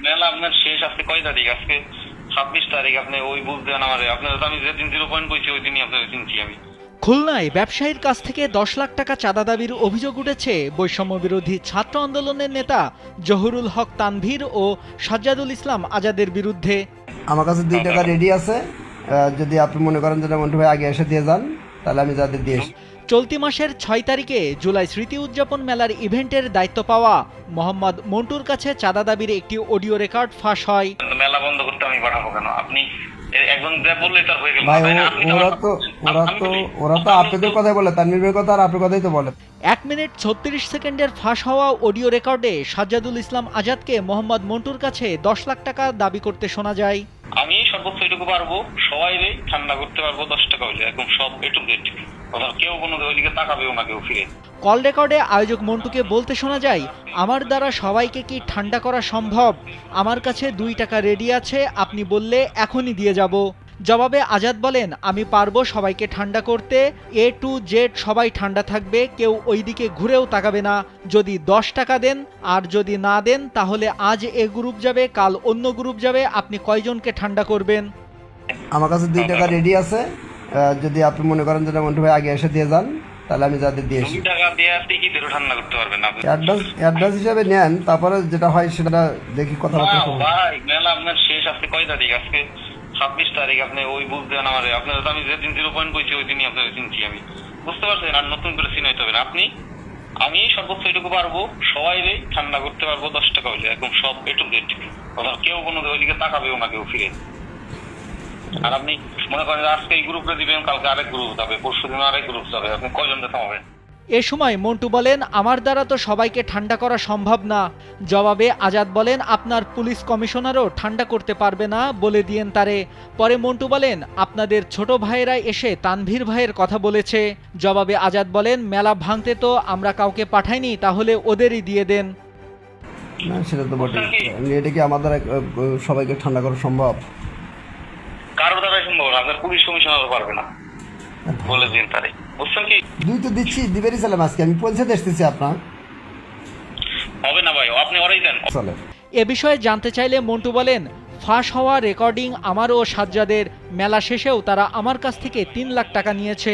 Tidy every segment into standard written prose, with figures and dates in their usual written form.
মেলা আপনার শেষ আজকে কয় তারিখ? আজকে 26 তারিখ। আপনি ওই বুঝবেন আমারে, আপনার আমি যেদিন 0 পয়েন্ট কইছি ওই দিনই আপনার চিনছি আমি। খুলনায় ব্যবসায়ীর কাছ থেকে 10 লাখ টাকা চাঁদা দাবির অভিযোগ উঠেছে বৈষম্য বিরোধী ছাত্র আন্দোলনের নেতা জহুরুল হক তানভীর ও সাজ্জাদুল ইসলাম আজাদের বিরুদ্ধে। আমার কাছে 2 টাকা রেডি আছে, যদি আপনি মনে করেন যে মন্টু ভাই আগে এসে দিয়ে যান তাহলে আমি যাদের দিয়ে এসে। চলতি মাসের 6 তারিখে জুলাই স্মৃতি উদযাপন মেলার ইভেন্টের দায়িত্ব পাওয়া মোহাম্মদ মন্টুর কাছে চাঁদা দাবির একটি অডিও রেকর্ড ফাঁস হয়। মেলা বন্ধ করতে আমি পাঠাবো কেন? আপনি একজন যা বললে তার হয়ে গেল। ভাই ওরা তো আপনাদের কথাই বলে, তানভীরের কথা আর আপনার কথাই তো বলে। 1 মিনিট 36 সেকেন্ডের ফাঁস হওয়া অডিও রেকর্ডে সাজ্জাদুল ইসলাম আজাদকে মোহাম্মদ মন্টুর কাছে 10 লাখ টাকা দাবি করতে শোনা যায়। আমি সর্বোচ্চ এটুকু পারবো, সবাই ঠান্ডা করতে পারবো 10 টাকা হইলে, একদম সব এটুকু কেউ কোনো ওইদিকে তাকাবেও না কেউ ফিরে। কল রেকর্ডে আয়োজক মন্টুকে বলতে শোনা যায়, আমার দ্বারা সবাইকে কি ঠান্ডা করা সম্ভব? আমার কাছে 2 টাকা রেডি আছে, আপনি বললে এখনই দিয়ে যাব। জবাবে আজাদ বলেন, আমি পারবো সবাইকে ঠান্ডা করতে, A to Z সবাই ঠান্ডা থাকবে, কেউ ওইদিকে ঘুরেও তাকাবে না। যদি 10 টাকা দেন, আর যদি না দেন তাহলে আজ এ গ্রুপ যাবে, কাল অন্য গ্রুপ যাবে, আপনি কয়জনকে ঠান্ডা করবেন? আমার কাছে 2 টাকা রেডি আছে, যদি আপনি মনে করেন যে মন্টু ভাই আগে এসে দিয়ে যান তাহলে আমি যাদের দিয়ে এসে। 2 টাকা দিয়ে আপনি কি দেরো ঠান্ডা করতে পারবেন আপনি? অ্যাডভান্স হিসাবে নেন, তারপরে যেটা হয় সেটা দেখি কথাবার্তা বলবো। ভাই মেলা আপনার শেষ আজকে কয় তারিখ? আজকে 26 তারিখ। আপনি ওই বুঝবেন আমারে, আপনার আমি যেদিন 0 পয়েন্ট কইছি ওই দিনই আপনার চিনছি আমি। বুঝতে পারছেন? আর নতুন করে চিনাইতে হবে না। আমি সর্বোচ্চ এটুকু পারবো, সবাই ঠান্ডা করতে পারবো 10 টাকা হইলে, একদম সব এটুকু কেউ কোনো ওইদিকে তাকাবেও না কেউ ফিরে। আর আপনি মনে করেন আজকে এই গ্রুপে দিবেন, কালকে আরেক গ্রুপ যাবে, পরশু দিন আরেক গ্রুপ যাবে, আপনি কয়জনকে থামাবেন? এ সময় মন্টু বলেন, আমার দ্বারা তো সবাইকে ঠান্ডা করা সম্ভব না। জবাবে আজাদ বলেন, আপনার পুলিশ কমিশনারও ঠান্ডা করতে পারবে না, বলে দিয়েন তারে। পরে মন্টু বলেন, আপনাদের ছোট ভাইয়েরা এসে তানভীর ভাইয়ের কথা বলেছে। জবাবে আজাদ বলেন, মেলা ভাঙতে তো আমরা কাউকে পাঠাইনি, তাহলে ওদেরই দিয়ে দেন। না সেটা তো বটে, এটা কি আমাদের সবাইকে ঠান্ডা করা সম্ভব? কারোর দ্বারা সম্ভব না, আপনার পুলিশ কমিশনারও পারবে না, বলে দিন তারে। বুঝছেন কি? 2 তো দিচ্ছি, দিবেরই ছিলাম আজকে, আমি পৌঁছে দেখতেছি আপনার হবে না ভাই, আপনি ওরাই দেন। চলে। এ বিষয়ে জানতে চাইলে মন্টু বলেন, ফাঁস হওয়া রেকর্ডিং আমার ও সাজ্জাদের, মেলা শেষেও তারা আমার কাছ থেকে 3 লাখ টাকা নিয়েছে।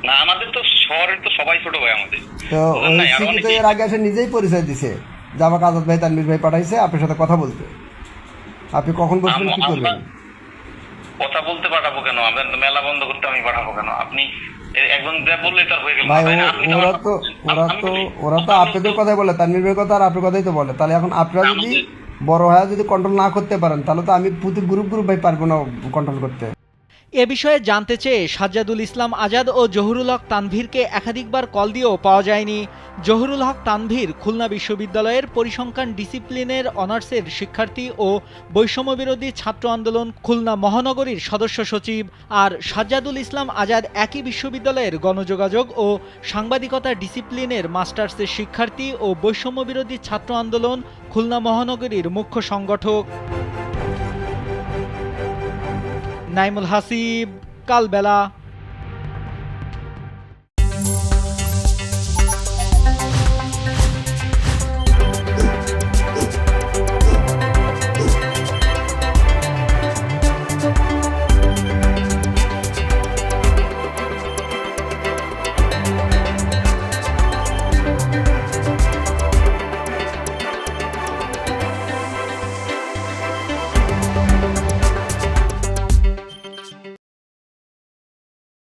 না আমাদের তো শহরের তো সবাই ছোট ভাই আমাদের। তো এর আগে এসে নিজেই পরিচয় দিছে যে আমাকে আজাদ ভাই তানভীর ভাই পাঠাইছে আপনার সাথে কথা বলতে। আপনি কখন বলছেন কি করবেন? কথা বলতে পাঠাবো কেন? আপনার মেলা বন্ধ করতে আমি পাঠাবো কেন? আপনি একজন যা বললে তার হয়ে গেল। ভাই ওরা তো আপনাদের কথাই বলে, তানভীর ভাইয়ের কথা আর আপনার কথাই তো বলে। তাহলে এখন আপনারা যদি বড় হয়ে যদি কন্ট্রোল না করতে পারেন, তাহলে তো আমি প্রতি গ্রুপ ভাই পারবো না কন্ট্রোল করতে। এ বিষয়ে জানতে চেয়ে সাজ্জাদুল ইসলাম আজাদ ও জহুরুল হক তানভীরকে একাধিকবার কল দিয়েও পাওয়া যায়নি। জহুরুল হক তানভীর খুলনা বিশ্ববিদ্যালয়ের পরিসংখ্যান ডিসিপ্লিনের অনার্সের শিক্ষার্থী ও বৈষম্য বিরোধী ছাত্র আন্দোলন খুলনা মহানগরীর সদস্য সচিব। আর সাজ্জাদুল ইসলাম আজাদ একই বিশ্ববিদ্যালয়ের গণযোগাযোগ ও সাংবাদিকতা ডিসিপ্লিনের মাস্টার্সের শিক্ষার্থী ও বৈষম্য বিরোধী ছাত্র আন্দোলন খুলনা মহানগরীর মুখ্য সংগঠক। নাইমুল হাসিব, কালবেলা।